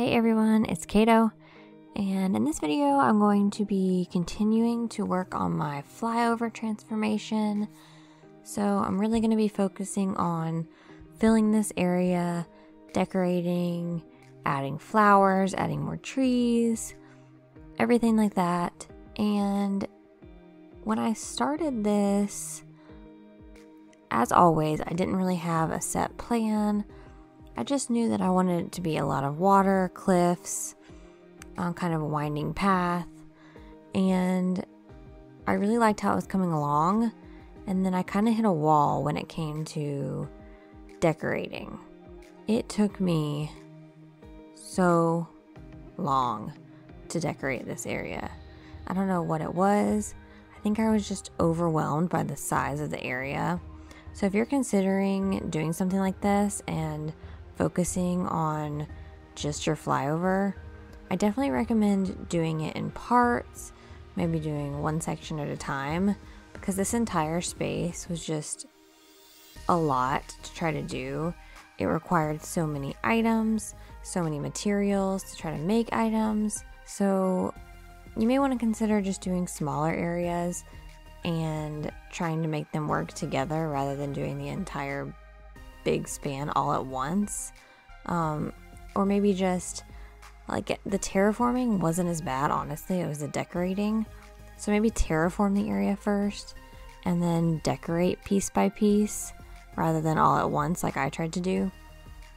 Hey everyone, it's Kato, and in this video I'm going to be continuing to work on my flyover transformation. So I'm really going to be focusing on filling this area, decorating, adding flowers, adding more trees, everything like that. And when I started this, as always, I didn't really have a set plan. I just knew that I wanted it to be a lot of water, cliffs, kind of a winding path, and I really liked how it was coming along. And then I kind of hit a wall when it came to decorating. It took me so long to decorate this area. I don't know what it was. I think I was just overwhelmed by the size of the area. So if you're considering doing something like this and focusing on just your flyover, I definitely recommend doing it in parts, maybe doing one section at a time, because this entire space was just a lot to try to do. It required so many items, so many materials to try to make items. So you may want to consider just doing smaller areas and trying to make them work together rather than doing the entire big span all at once. Or maybe just like the terraforming wasn't as bad, honestly. It was the decorating. So maybe terraform the area first and then decorate piece by piece rather than all at once like I tried to do.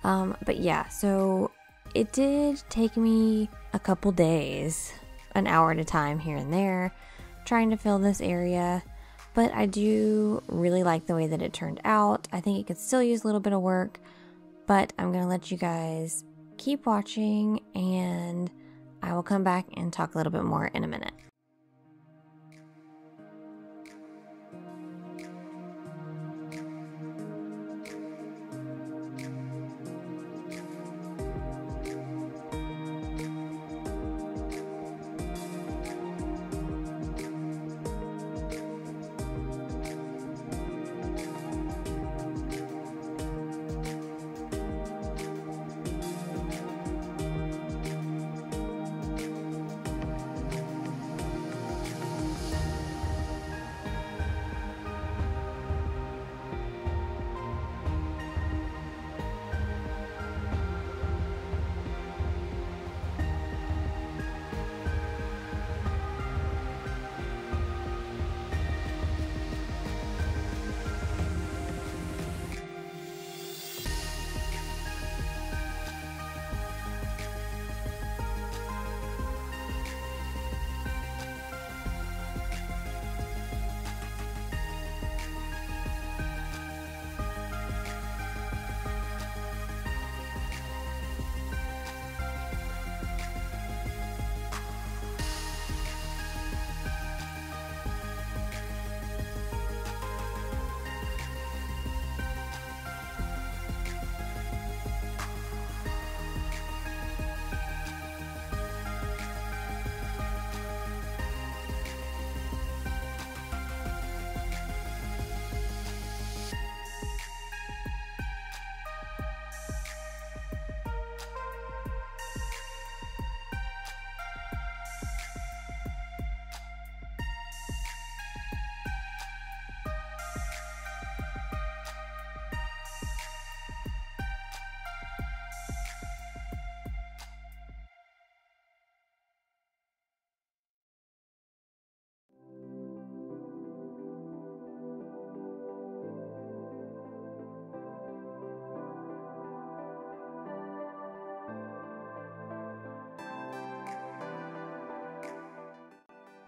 But yeah, so it did take me a couple days, an hour at a time here and there, trying to fill this area. But I do really like the way that it turned out. I think it could still use a little bit of work, but I'm going to let you guys keep watching and I will come back and talk a little bit more in a minute.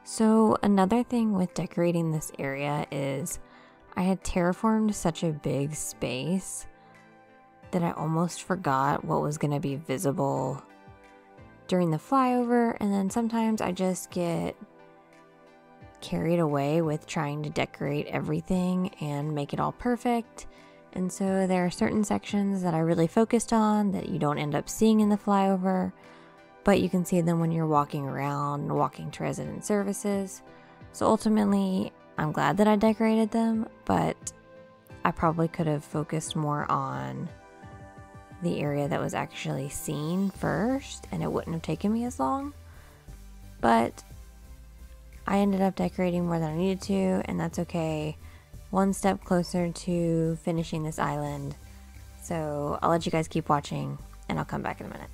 So another thing with decorating this area is I had terraformed such a big space that I almost forgot what was going to be visible during the flyover, and then sometimes I just get carried away with trying to decorate everything and make it all perfect. And so there are certain sections that I really focused on that you don't end up seeing in the flyover, but you can see them when you're walking around and walking to resident services. So ultimately, I'm glad that I decorated them, but I probably could have focused more on the area that was actually seen first, and it wouldn't have taken me as long. But I ended up decorating more than I needed to, and that's okay. One step closer to finishing this island. So I'll let you guys keep watching, and I'll come back in a minute.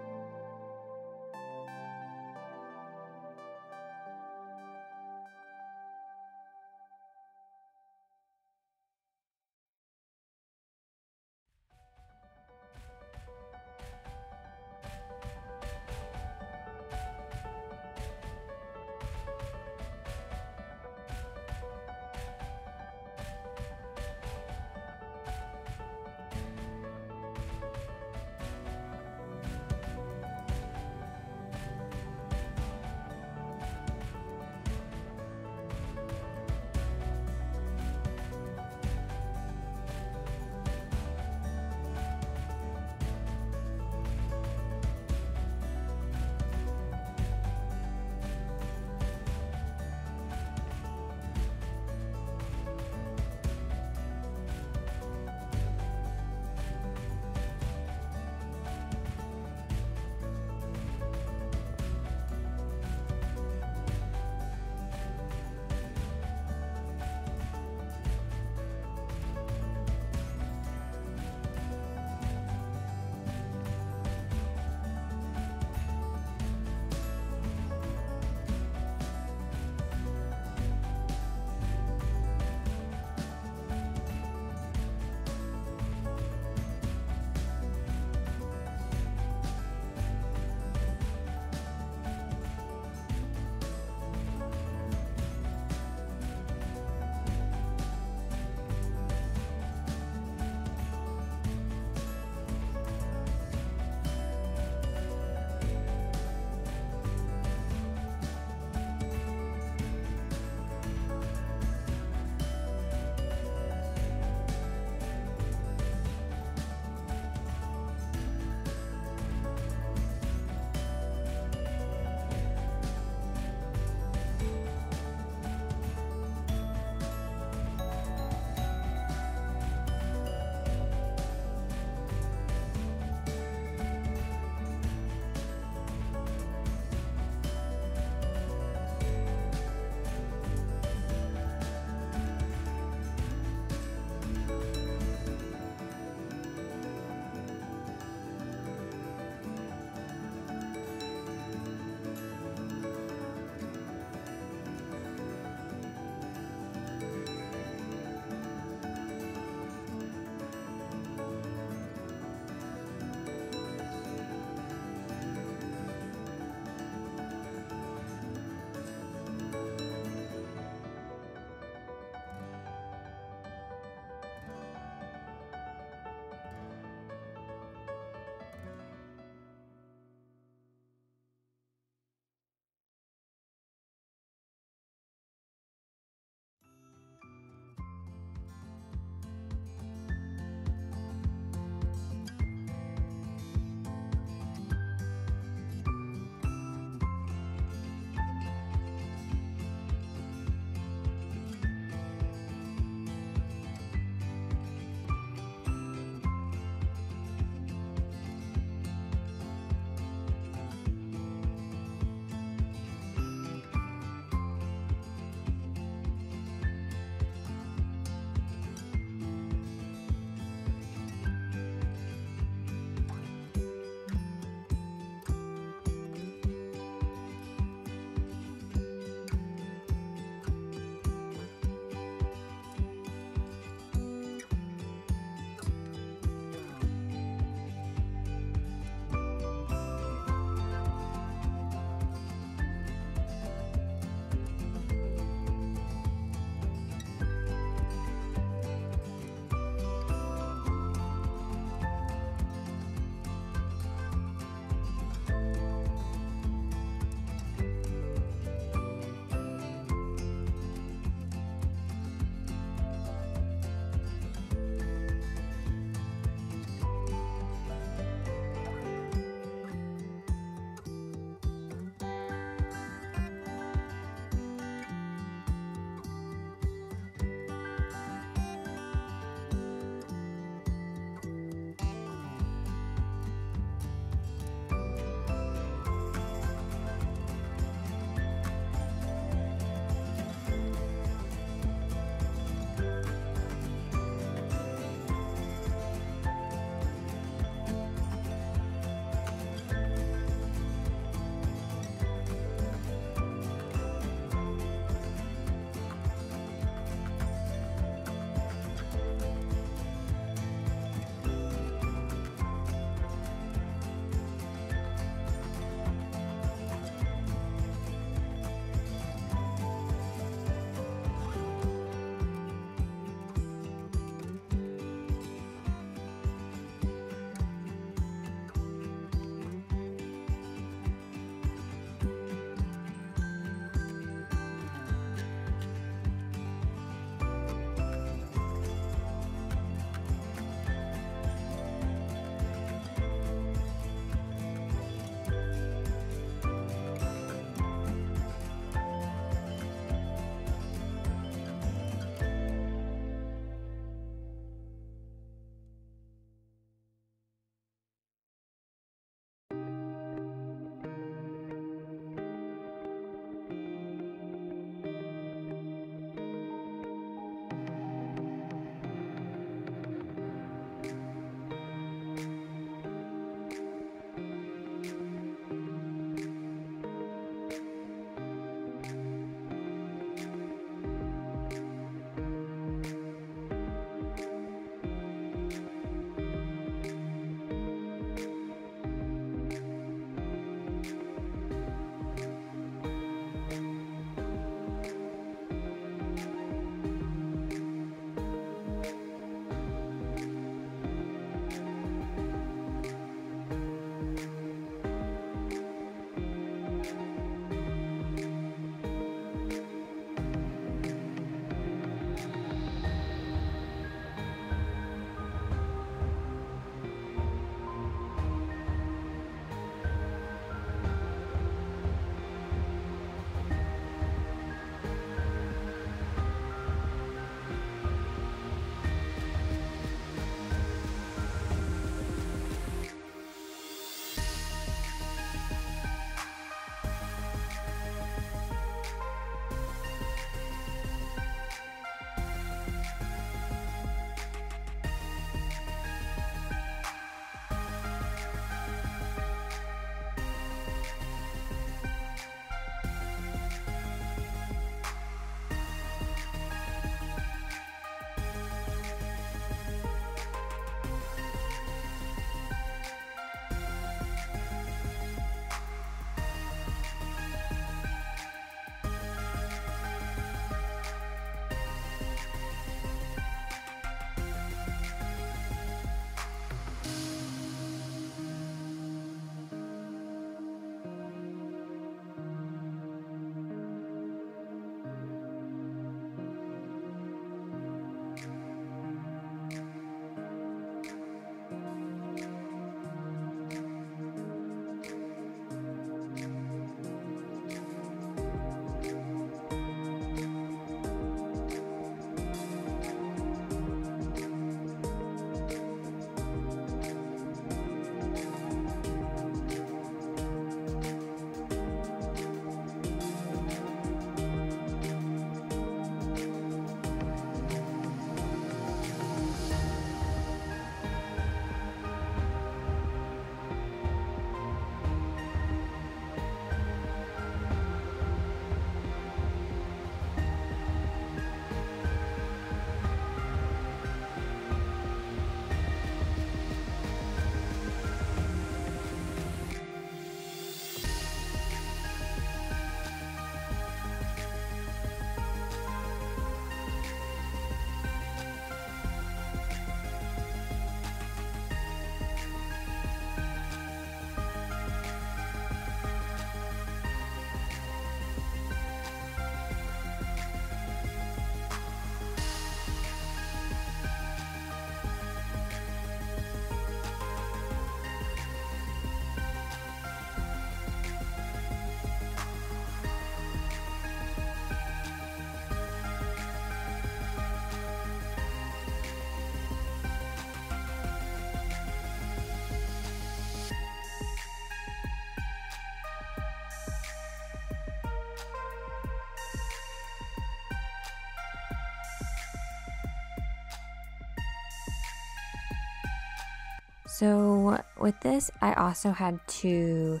So with this, I also had to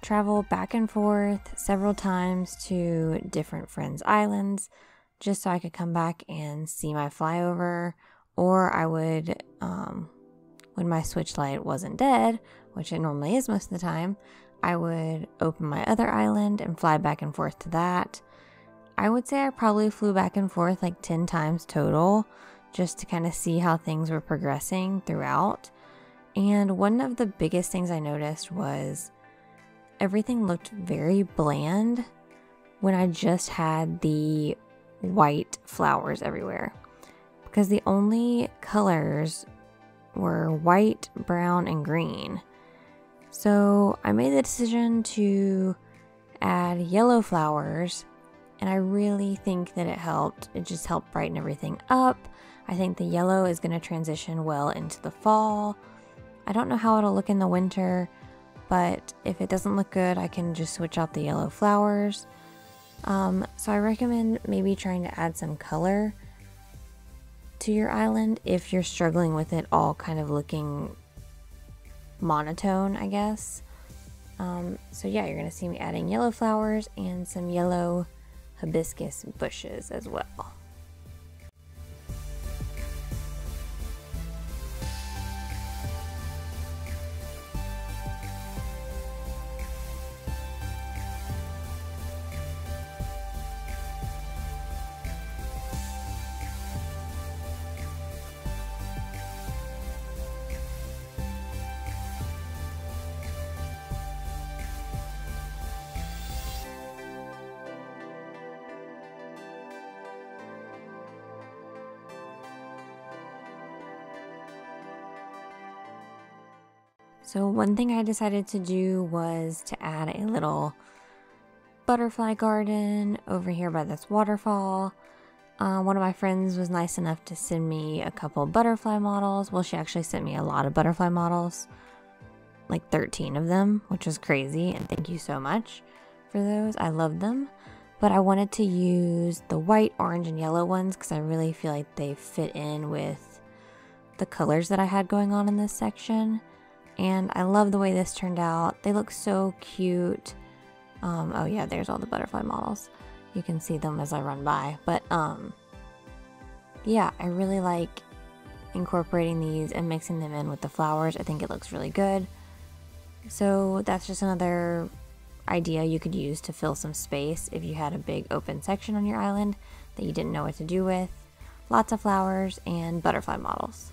travel back and forth several times to different friends' islands just so I could come back and see my flyover, or I would, when my switch light wasn't dead, which it normally is most of the time, I would open my other island and fly back and forth to that. I would say I probably flew back and forth like 10 times total just to kind of see how things were progressing throughout. And one of the biggest things I noticed was everything looked very bland when I just had the white flowers everywhere, because the only colors were white, brown, and green. So I made the decision to add yellow flowers, and I really think that it helped. It just helped brighten everything up. I think the yellow is going to transition well into the fall. I don't know how it'll look in the winter, but if it doesn't look good, I can just switch out the yellow flowers. So I recommend maybe trying to add some color to your island if you're struggling with it all kind of looking monotone, I guess. So yeah, you're going to see me adding yellow flowers and some yellow hibiscus bushes as well. So one thing I decided to do was to add a little butterfly garden over here by this waterfall. One of my friends was nice enough to send me a couple butterfly models. Well, she actually sent me a lot of butterfly models, like 13 of them, which was crazy, and thank you so much for those. I love them. But I wanted to use the white, orange, and yellow ones because I really feel like they fit in with the colors that I had going on in this section. And I love the way this turned out. They look so cute. Oh yeah, there's all the butterfly models. You can see them as I run by. But yeah, I really like incorporating these and mixing them in with the flowers. I think it looks really good. So that's just another idea you could use to fill some space if you had a big open section on your island that you didn't know what to do with. Lots of flowers and butterfly models.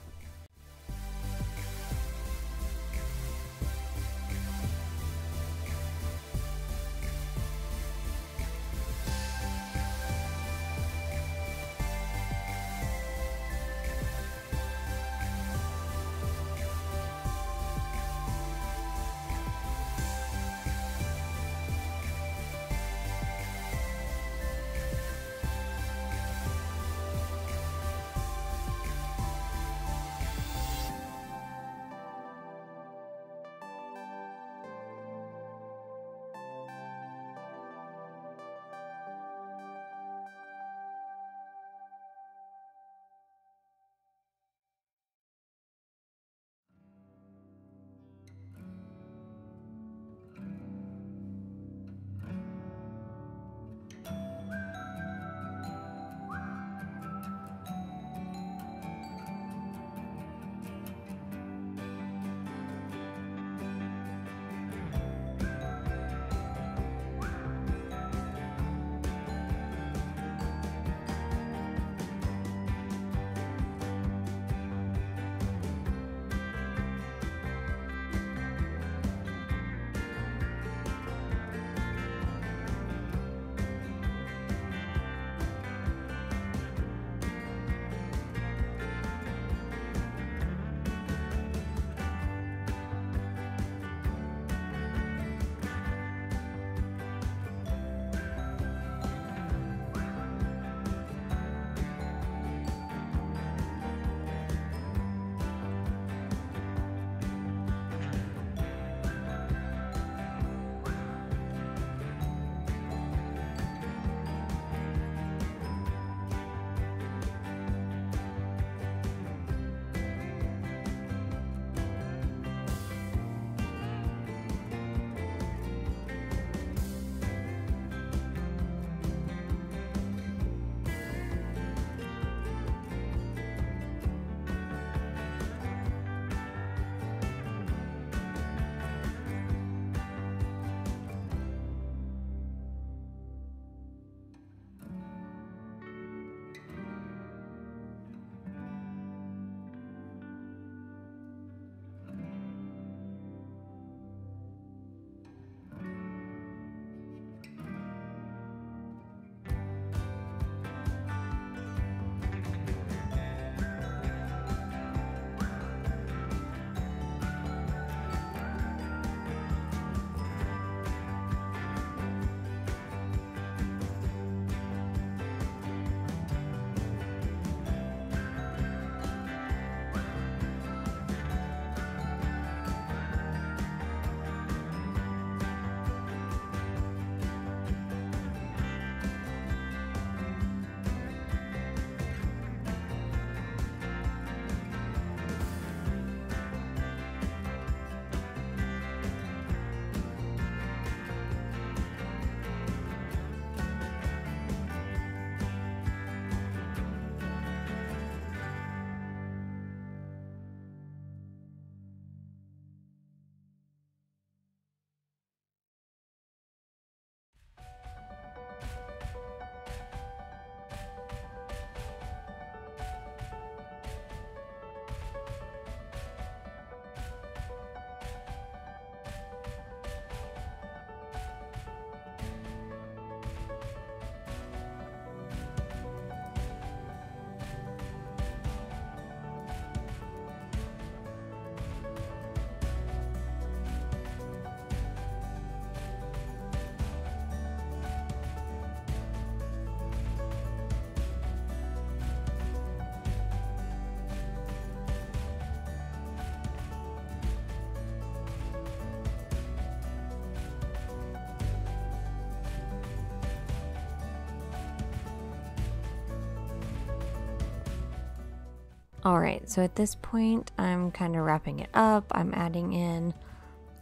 Alright, so at this point I'm kind of wrapping it up. I'm adding in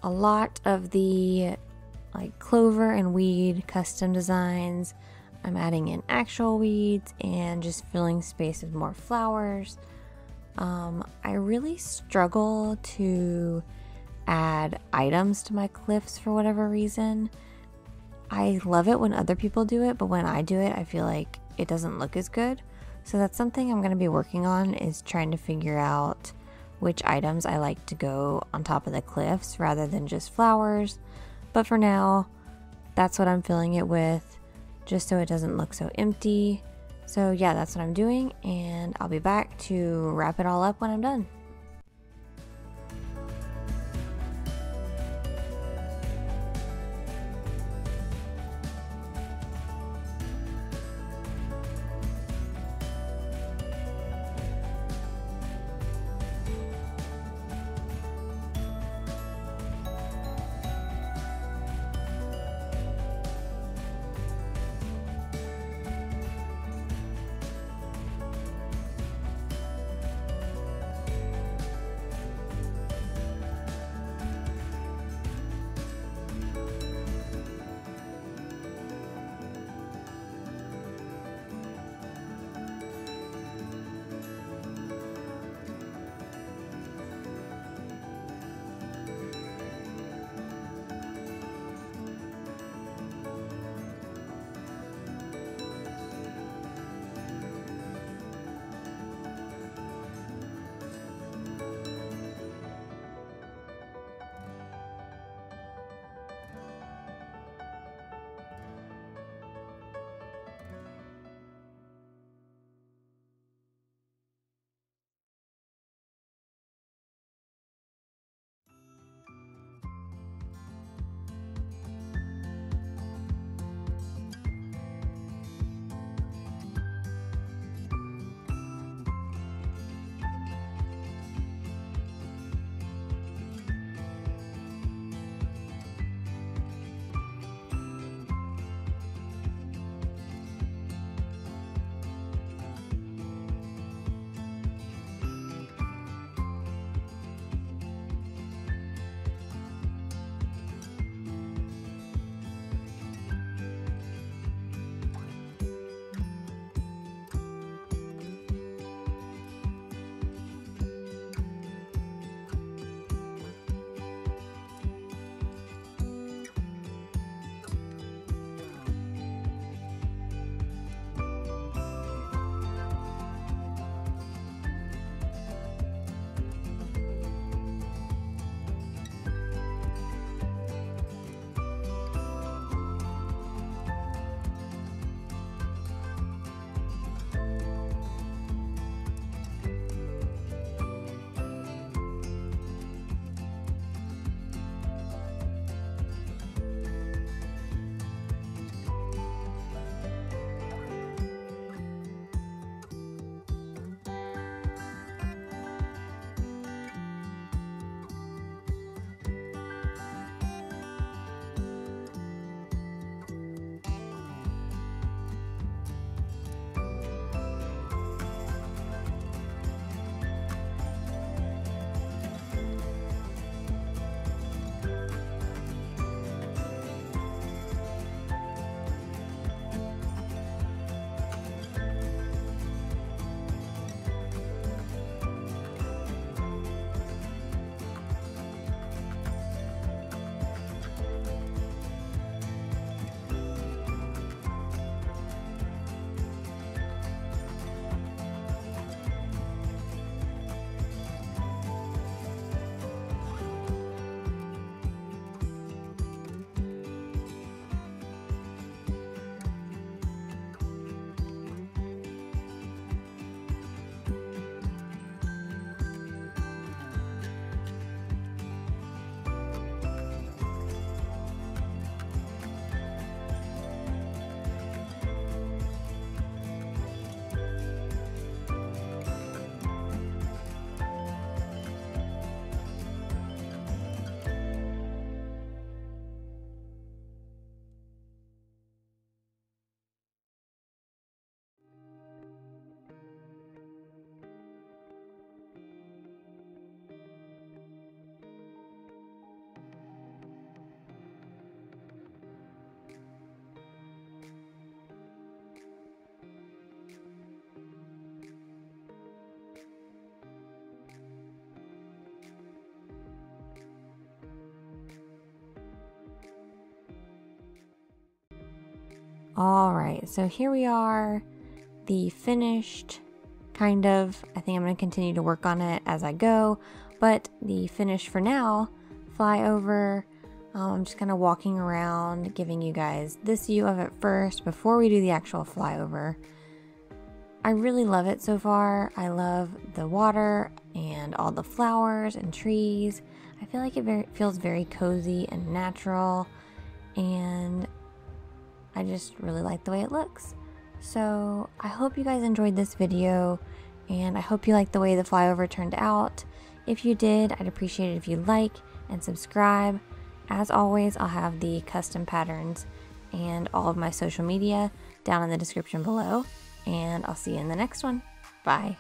a lot of the like clover and weed custom designs. I'm adding in actual weeds and just filling space with more flowers. I really struggle to add items to my cliffs for whatever reason. I love it when other people do it, but when I do it, I feel like it doesn't look as good. So that's something I'm going to be working on, is trying to figure out which items I like to go on top of the cliffs rather than just flowers. But for now, that's what I'm filling it with, just so it doesn't look so empty. So yeah, that's what I'm doing, and I'll be back to wrap it all up when I'm done. All right, so here we are, the finished, kind of. I think I'm going to continue to work on it as I go, but the finish for now, Flyover. I'm just kind of walking around, giving you guys this view of it first before we do the actual flyover. I really love it so far. I love the water and all the flowers and trees. I feel like it feels very cozy and natural, and I just really like the way it looks. So I hope you guys enjoyed this video, and I hope you like the way the flyover turned out. If you did, I'd appreciate it if you like and subscribe. As always, I'll have the custom patterns and all of my social media down in the description below, and I'll see you in the next one. Bye.